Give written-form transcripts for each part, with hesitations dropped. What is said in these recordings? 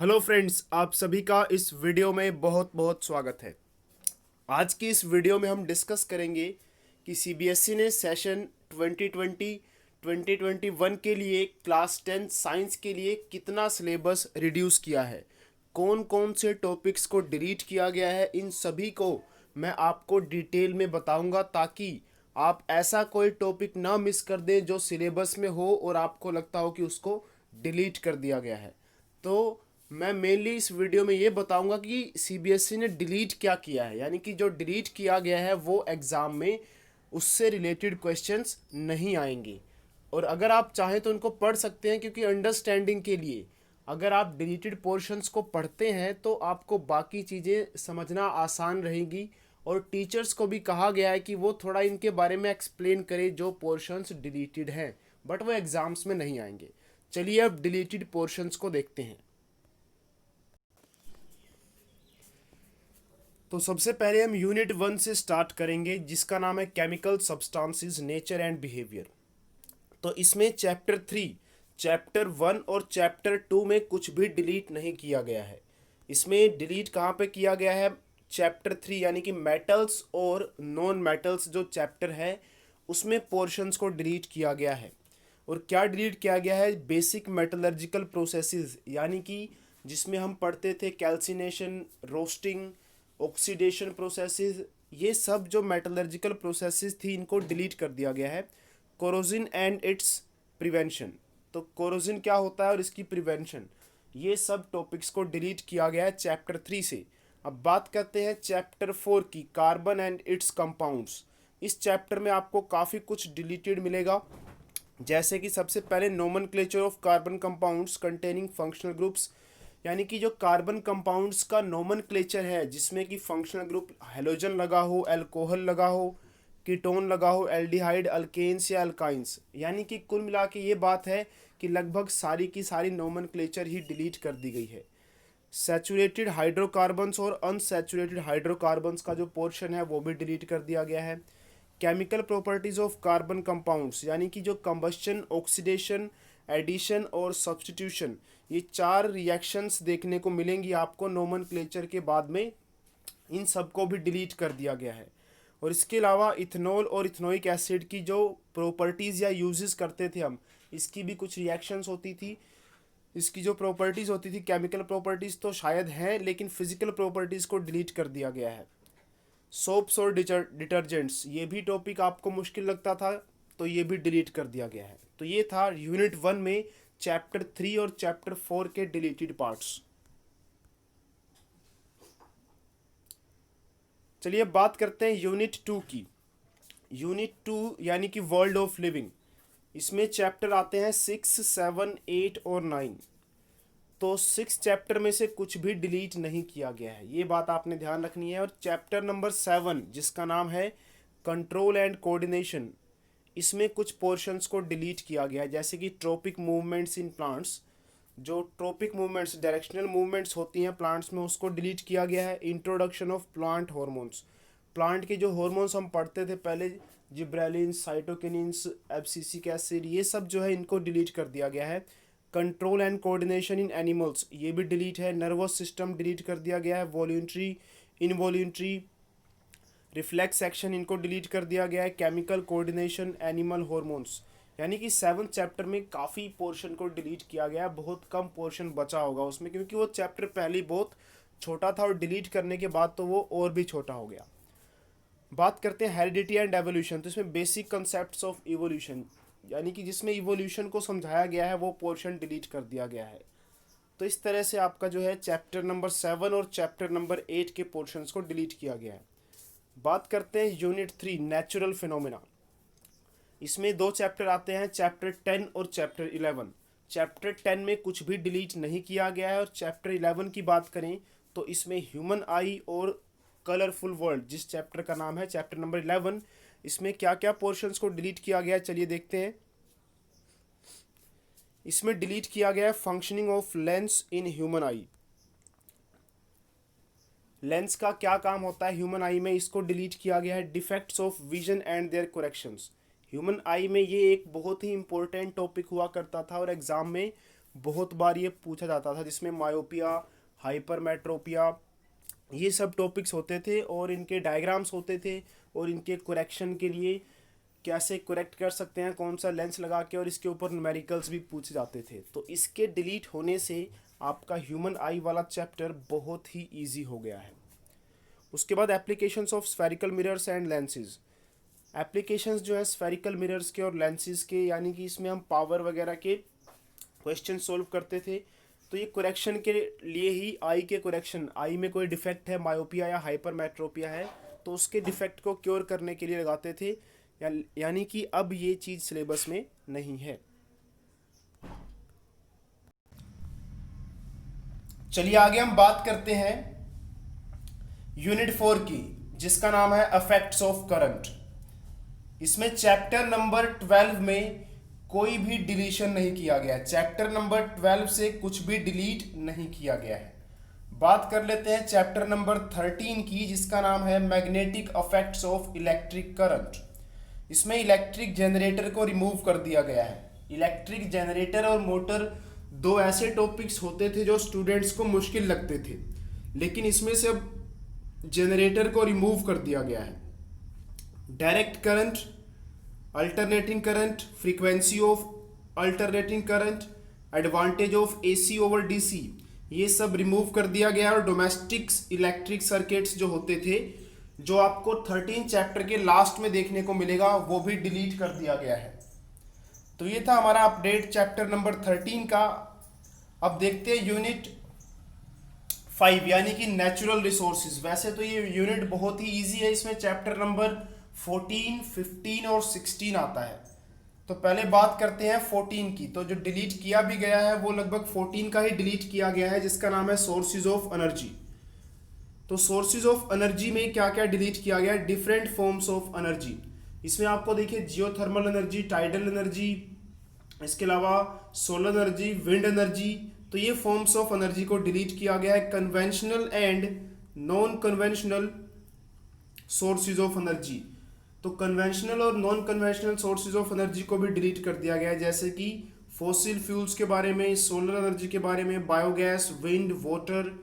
Hello friends, आप सभी का इस वीडियो में बहुत बहुत स्वागत है। आज की इस वीडियो में हम डिस्कस करेंगे कि सीबीएसई ने सेशन 2020-2021 के लिए क्लास 10 साइंस के लिए कितना सिलेबस रिड्यूस किया है, कौन कौन से टॉपिक्स को डिलीट किया गया है। इन सभी को मैं आपको डिटेल में बताऊंगा ताकि आप ऐसा कोई टॉपिक ना मिस कर दें जो सिलेबस में हो और आपको लगता हो कि उसको डिलीट कर दिया गया है। तो मैं मेनली इस वीडियो में ये बताऊंगा कि सीबीएसई ने डिलीट क्या किया है, यानी कि जो डिलीट किया गया है वो एग्ज़ाम में उससे रिलेटेड क्वेश्चंस नहीं आएंगे। और अगर आप चाहें तो उनको पढ़ सकते हैं, क्योंकि अंडरस्टैंडिंग के लिए अगर आप डिलीटेड पोर्शंस को पढ़ते हैं तो आपको बाकी चीज़ें समझना आसान रहेगी। और टीचर्स को भी कहा गया है कि वो थोड़ा इनके बारे में एक्सप्लेन करें जो पोर्शंस डिलीटेड हैं, बट वो एग्ज़ाम्स में नहीं आएंगे। चलिए अब डिलीटेड पोर्शंस को देखते हैं। तो सबसे पहले हम यूनिट 1 से स्टार्ट करेंगे, जिसका नाम है chemical substances nature and behaviour. तो इसमें चैप्टर 3, चैप्टर 1 और चैप्टर 2 में कुछ भी डिलीट नहीं किया गया है। इसमें डिलीट कहाँ पे किया गया है? चैप्टर 3 यानी कि मेटल्स और नॉन मेटल्स जो चैप्टर है उसमें पोर्शंस को डिलीट किया गया है। और क्या डिलीट किया गया है? बेसिक मेटलर्जिकल प्रोसेसेस, यानी कि जिसमें हम पढ़ते थे कैल्सिनेशन, रोस्टिंग, ऑक्सीडेशन प्रोसेसेस, ये सब जो मेटलर्जिकल प्रोसेसेस थी इनको डिलीट कर दिया गया है। कोरोजन एंड इट्स प्रिवेंशन, तो कोरोजन क्या होता है और इसकी प्रिवेंशन, ये सब टॉपिक्स को डिलीट किया गया है चैप्टर 3 से। अब बात करते हैं चैप्टर 4 की, कार्बन एंड इट्स कंपाउंड्स। इस चैप्टर में आपको काफ़ी कुछ डिलीटेड मिलेगा, जैसे कि सबसे पहले nomenclature of carbon compounds containing functional groups, यानी कि जो कार्बन कंपाउंड्स का नोमेनक्लेचर है जिसमें कि फंक्शनल ग्रुप हेलोजन लगा हो, अल्कोहल लगा हो, कीटोन लगा हो, एल्डिहाइड, अल्केन्स या अल्काइंस, यानी कि कुल मिला के ये बात है कि लगभग सारी की सारी नोमेनक्लेचर ही डिलीट कर दी गई है। सैचुरेटेड हाइड्रोकार्बन्स और अनसैचुरेटेड हाइड्रोकार्बन्स का जो पोर्शन है वो भी डिलीट कर दिया गया है। Chemical properties of carbon compounds, यानी कि जो कंबस्शन, ऑक्सीडेशन, एडिशन और सब्स्टिट्यूशन, ये 4 रिएक्शंस देखने को मिलेंगी आपको नोमेनक्लेचर के बाद में। इन सब को भी डिलीट कर दिया गया है। और इसके अलावा इथेनॉल और इथेनोइक एसिड की जो प्रॉपर्टीज़ या यूजेस करते थे हम, इसकी भी कुछ रिएक्शंस होती थी। इसकी जो प्रॉपर्टीज़ होती थी, केमिकल प्रॉपर्टीज़ तो शायद हैं, लेकिन फिजिकल प्रॉपर्टीज़ को डिलीट कर दिया गया है। सोप्स और डिटर्जेंट्स, ये भी टॉपिक आपको मुश्किल लगता था, तो ये भी डिलीट कर दिया गया है। तो ये था यूनिट 1 में चैप्टर 3 और चैप्टर 4 के डिलीटेड पार्ट्स। चलिए अब बात करते हैं यूनिट 2 की। यूनिट 2 यानी कि वर्ल्ड ऑफ लिविंग, इसमें चैप्टर आते हैं 6, 7, 8 और 9। तो 6 चैप्टर में से कुछ भी डिलीट नहीं किया गया है, ये बात आपने ध्यान रखनी है। और चैप्टर नंबर 7 जिसका नाम है कंट्रोल एंड कोऑर्डिनेशन, इसमें कुछ पोर्शंस को डिलीट किया गया है, जैसे कि ट्रॉपिक मूवमेंट्स इन प्लांट्स। जो ट्रॉपिक मूवमेंट्स, डायरेक्शनल मूवमेंट्स होती हैं प्लांट्स में, उसको डिलीट किया गया है। Introduction of plant hormones, plant के जो हार्मोन्स हम पढ़ते थे पहले, जिब्रेलिन, साइटोकिनिन्स, एब्सिसिक एसिड, ये सब जो है इनको डिलीट कर दिया गया है। Control and coordination in animals, ये भी डिलीट है। नर्वस सिस्टम डिलीट कर दिया गया है। वॉल्यूंट्री, इनवॉल्यूंट्री, रिफ्लेक्स एक्शन, इनको डिलीट कर दिया गया है। केमिकल कोऑर्डिनेशन, एनिमल हार्मोन्स, यानी कि 7th चैप्टर में काफ़ी पोर्शन को डिलीट किया गया है। बहुत कम पोर्शन बचा होगा उसमें, क्योंकि वो चैप्टर पहले ही बहुत छोटा था और डिलीट करने के बाद तो वो और भी छोटा हो गया। बात करते हैं हेरिडिटी एंड एवोल्यूशन, तो इसमें बेसिक कंसेप्ट्स ऑफ इवोल्यूशन, यानी कि जिसमें इवोल्यूशन को समझाया गया है, वो पोर्शन डिलीट कर दिया गया है। तो इस तरह से आपका जो है चैप्टर नंबर 7 और चैप्टर नंबर 8 के पोर्शंस को डिलीट किया गया है। बात करते हैं यूनिट 3 नेचुरल फिनोमेना, इसमें 2 चैप्टर आते हैं, चैप्टर 10 और चैप्टर 11। चैप्टर 10 में कुछ भी डिलीट नहीं किया गया है। और चैप्टर 11 की बात करें तो इसमें ह्यूमन आई और कलरफुल वर्ल्ड, जिस चैप्टर का नाम है चैप्टर नंबर 11, इसमें क्या क्या पोर्शंस को डिलीट किया गया है चलिए देखते हैं। इसमें डिलीट किया गया है functioning of lens in human I. Lens का क्या काम होता है ह्यूमन आई में, इसको डिलीट किया गया है। Defects of vision and their corrections, human eye में ये एक बहुत ही इंपॉर्टेंट टॉपिक हुआ करता था और एग्जाम में बहुत बार ये पूछा जाता था, जिसमें मायोपिया, हाइपरमेट्रोपिया, ये सब टॉपिक्स होते थे और इनके डायग्राम्स होते थे, और इनके करेक्शन के लिए कैसे करेक्ट कर सकते हैं, कौन सा लेंस लगा के, और इसके ऊपर न्यूमेरिकल्स भी पूछे जाते थे। तो इसके डिलीट होने से आपका ह्यूमन आई वाला चैप्टर बहुत ही ईजी हो गया है। उसके बाद applications of spherical mirrors and lenses. Applications जो है स्फेरिकल मिरर्स के और लेंसेज के, यानी कि इसमें हम पावर वगैरह के क्वेश्चन सोल्व करते थे। तो ये करेक्शन के लिए ही, आई के करेक्शन, आई में कोई डिफेक्ट है, मायोपिया या हाइपरमेट्रोपिया है, तो उसके डिफेक्ट को क्योर करने के लिए लगाते थे। यानी कि अब ये चीज़ सिलेबस में नहीं है। चलिए आगे हम बात करते हैं यूनिट 4 की, जिसका नाम है इफेक्ट्स ऑफ करंट। इसमें चैप्टर नंबर 12 में कोई भी डिलीशन नहीं किया गया। चैप्टर नंबर 12 से कुछ भी डिलीट नहीं किया गया है। बात कर लेते हैं चैप्टर नंबर 13 की, जिसका नाम है magnetic effects of electric current. इसमें इलेक्ट्रिक जनरेटर को रिमूव कर दिया गया है। इलेक्ट्रिक जनरेटर और मोटर दो ऐसे टॉपिक्स होते थे जो स्टूडेंट्स को मुश्किल लगते थे, लेकिन इसमें से अब जनरेटर को रिमूव कर दिया गया है। Direct current, alternating current, frequency of alternating current, advantage of AC over DC, ये सब रिमूव कर दिया गया है। और डोमेस्टिक्स इलेक्ट्रिक सर्किट्स जो होते थे, जो आपको 13 चैप्टर के लास्ट में देखने को मिलेगा, वो भी डिलीट कर दिया गया है। तो ये था हमारा अपडेट चैप्टर नंबर 13 का। अब देखते हैं यूनिट 5, यानी कि नेचुरल रिसोर्सेज। वैसे तो ये यूनिट बहुत ही इजी है, इसमें चैप्टर नंबर 14, 15 और 16 आता है। तो पहले बात करते हैं 14 की। तो जो डिलीट किया भी गया है वो लगभग 14 का ही डिलीट किया गया है, जिसका नाम है सोर्सेज ऑफ एनर्जी। तो सोर्सेज ऑफ एनर्जी में क्या क्या डिलीट किया गया है? Different forms of energy. इसमें आपको देखिए जियोथर्मल एनर्जी, टाइडल एनर्जी, इसके अलावा सोलर एनर्जी, विंड एनर्जी, तो ये फॉर्म्स ऑफ एनर्जी को डिलीट किया गया है। Conventional and non conventional sources of energy, तो कन्वेंशनल और non conventional sources of energy को भी डिलीट कर दिया गया है, जैसे कि फॉसिल फ्यूल्स के बारे में, सोलर एनर्जी के बारे में, biogas, wind, water,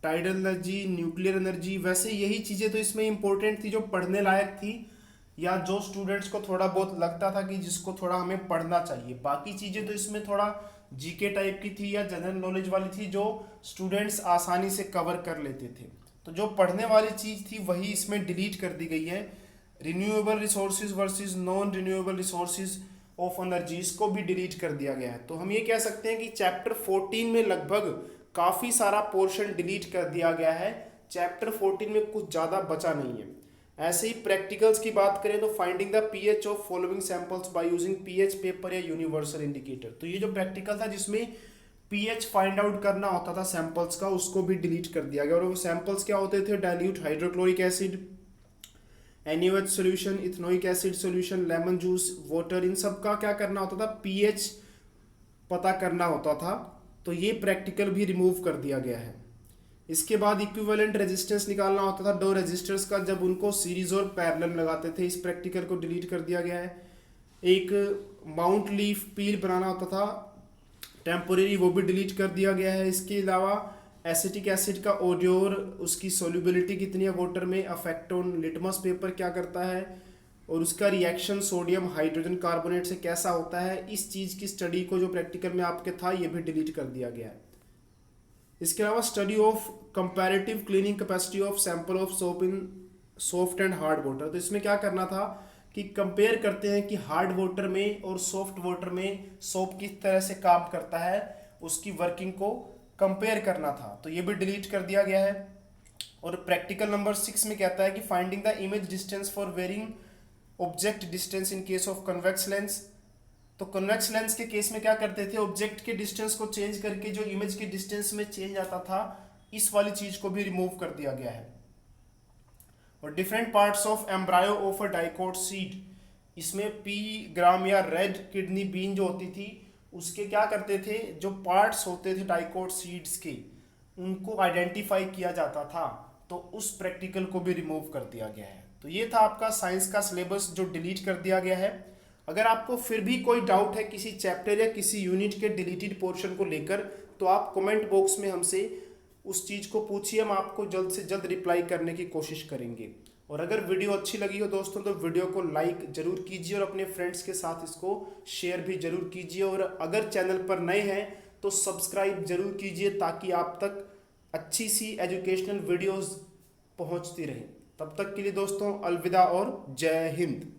tidal energy, nuclear energy. वैसे यही चीज़ें तो इसमें इंपॉर्टेंट थी, जो पढ़ने लायक थी, या जो स्टूडेंट्स को थोड़ा बहुत लगता था कि जिसको थोड़ा हमें पढ़ना चाहिए। बाकी चीज़ें तो इसमें थोड़ा जीके टाइप की थी या जनरल नॉलेज वाली थी, जो स्टूडेंट्स आसानी से कवर कर लेते थे। तो जो पढ़ने वाली चीज़ थी वही इसमें डिलीट कर दी गई है। Renewable resources versus non renewable resources of energies को भी डिलीट कर दिया गया है। तो हम ये कह सकते हैं कि चैप्टर 14 में लगभग काफ़ी सारा पोर्शन डिलीट कर दिया गया है। चैप्टर 14 में कुछ ज़्यादा बचा नहीं है। ऐसे ही प्रैक्टिकल्स की बात करें तो finding the pH of following samples by using pH paper या यूनिवर्सल इंडिकेटर, तो ये जो प्रैक्टिकल था जिसमें पीएच फाइंड आउट करना होता था सैंपल्स का, उसको भी डिलीट कर दिया गया। और वो सैंपल्स क्या होते थे? Dilute hydrochloric acid, NaOH solution, ethanoic acid solution, lemon juice, water, इन सब का क्या करना होता था? पीएच पता करना होता था। तो ये प्रैक्टिकल भी रिमूव कर दिया गया है। इसके बाद इक्विवेलेंट रेजिस्टेंस निकालना होता था दो रेजिस्टर्स का, जब उनको सीरीज और पैरेलल लगाते थे। इस प्रैक्टिकल को डिलीट कर दिया गया है। एक माउंट लीफ पील बनाना होता था टेम्पोरेरी, वो भी डिलीट कर दिया गया है। इसके अलावा एसिटिक एसिड का ओडियोर, उसकी सोल्यूबिलिटी कितनी है वाटर में, अफेक्ट ऑन लिटमस पेपर क्या करता है, और उसका रिएक्शन सोडियम हाइड्रोजन कार्बोनेट से कैसा होता है, इस चीज़ की स्टडी को जो प्रैक्टिकल में आपके था ये भी डिलीट कर दिया गया है। इसके अलावा study of comparative cleaning capacity of sample of soap in soft and hard water, तो इसमें क्या करना था कि कंपेयर करते हैं कि हार्ड वाटर में और सॉफ्ट वाटर में सोप किस तरह से काम करता है, उसकी वर्किंग को कंपेयर करना था। तो ये भी डिलीट कर दिया गया है। और प्रैक्टिकल नंबर 6 में कहता है कि finding the image distance for varying object distance in case of convex lens, तो कन्वेक्स लेंस के केस में क्या करते थे? ऑब्जेक्ट के डिस्टेंस को चेंज करके जो इमेज के डिस्टेंस में चेंज आता था, इस वाली चीज को भी रिमूव कर दिया गया है। और different parts of embryo of a dicot seed, इसमें पी ग्राम या रेड किडनी बीन जो होती थी, उसके क्या करते थे? जो पार्ट्स होते थे डाइकोट सीड्स के, उनको आइडेंटिफाई किया जाता था। तो उस प्रैक्टिकल को भी रिमूव कर दिया गया है। तो ये था आपका साइंस का सिलेबस जो डिलीट कर दिया गया है। अगर आपको फिर भी कोई डाउट है किसी चैप्टर या किसी यूनिट के डिलीटेड पोर्शन को लेकर, तो आप कमेंट बॉक्स में हमसे उस चीज़ को पूछिए, हम आपको जल्द से जल्द रिप्लाई करने की कोशिश करेंगे। और अगर वीडियो अच्छी लगी हो दोस्तों तो वीडियो को लाइक जरूर कीजिए और अपने फ्रेंड्स के साथ इसको शेयर भी जरूर कीजिए। और अगर चैनल पर नए हैं तो सब्सक्राइब जरूर कीजिए ताकि आप तक अच्छी सी एजुकेशनल वीडियोस पहुंचती रहें। तब तक के लिए दोस्तों अलविदा और जय हिंद।